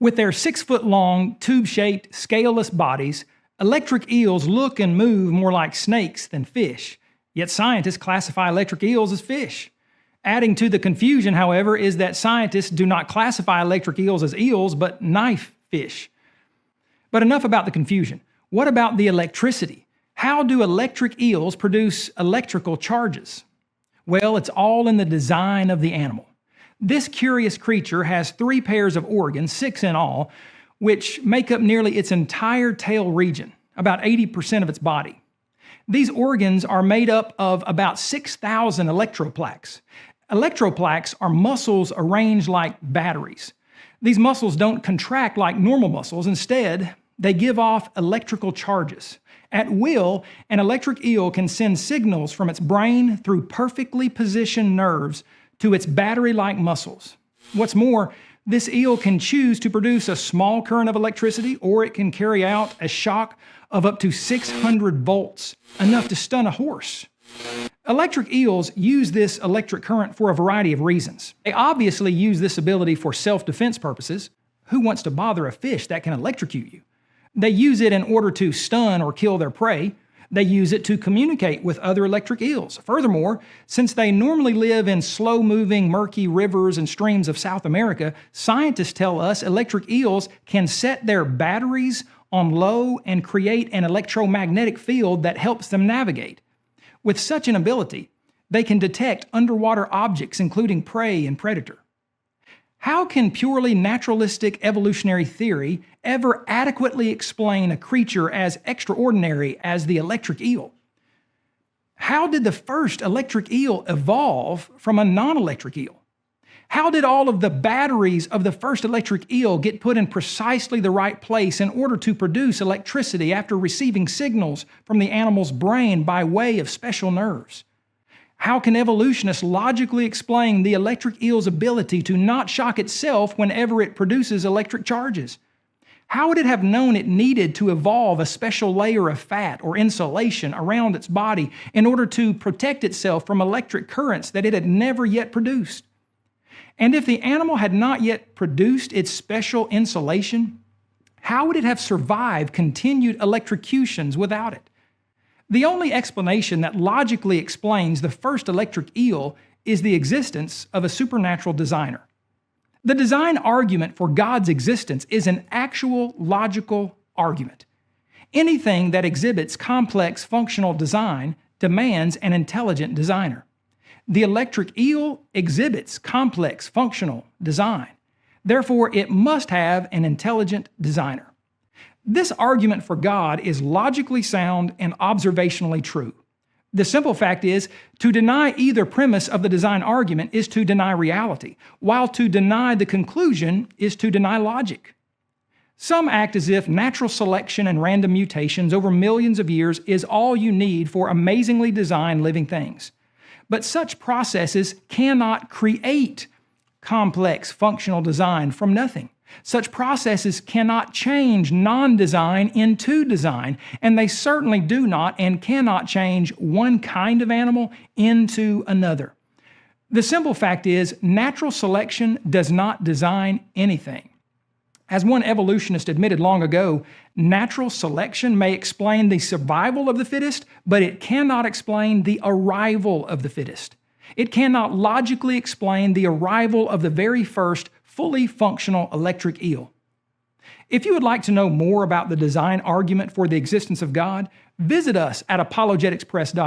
With their 6-foot-long, tube-shaped, scaleless bodies, electric eels look and move more like snakes than fish, yet scientists classify electric eels as fish. Adding to the confusion, however, is that scientists do not classify electric eels as eels, but knife fish. But enough about the confusion. What about the electricity? How do electric eels produce electrical charges? Well, it's all in the design of the animal. This curious creature has 3 pairs of organs, 6 in all, which make up nearly its entire tail region, about 80% of its body. These organs are made up of about 6,000 electroplaques. Electroplaques are muscles arranged like batteries. These muscles don't contract like normal muscles. Instead, they give off electrical charges. At will, an electric eel can send signals from its brain through perfectly positioned nerves to its battery-like muscles. What's more, this eel can choose to produce a small current of electricity, or it can carry out a shock of up to 600 volts, enough to stun a horse. Electric eels use this electric current for a variety of reasons. They obviously use this ability for self-defense purposes. Who wants to bother a fish that can electrocute you? They use it in order to stun or kill their prey. They use it to communicate with other electric eels. Furthermore, since they normally live in slow-moving, murky rivers and streams of South America, scientists tell us electric eels can set their batteries on low and create an electromagnetic field that helps them navigate. With such an ability, they can detect underwater objects, including prey and predator. How can purely naturalistic evolutionary theory ever adequately explain a creature as extraordinary as the electric eel? How did the first electric eel evolve from a non-electric eel? How did all of the batteries of the first electric eel get put in precisely the right place in order to produce electricity after receiving signals from the animal's brain by way of special nerves? How can evolutionists logically explain the electric eel's ability to not shock itself whenever it produces electric charges? How would it have known it needed to evolve a special layer of fat or insulation around its body in order to protect itself from electric currents that it had never yet produced? And if the animal had not yet produced its special insulation, how would it have survived continued electrocutions without it? The only explanation that logically explains the first electric eel is the existence of a supernatural designer. The design argument for God's existence is an actual logical argument. Anything that exhibits complex functional design demands an intelligent designer. The electric eel exhibits complex functional design. Therefore, it must have an intelligent designer. This argument for God is logically sound and observationally true. The simple fact is, to deny either premise of the design argument is to deny reality, while to deny the conclusion is to deny logic. Some act as if natural selection and random mutations over millions of years is all you need for amazingly designed living things. But such processes cannot create complex functional design from nothing. Such processes cannot change non-design into design, and they certainly do not and cannot change one kind of animal into another. The simple fact is, natural selection does not design anything. As one evolutionist admitted long ago, natural selection may explain the survival of the fittest, but it cannot explain the arrival of the fittest. It cannot logically explain the arrival of the very first fully functional electric eel. If you would like to know more about the design argument for the existence of God, visit us at apologeticspress.org.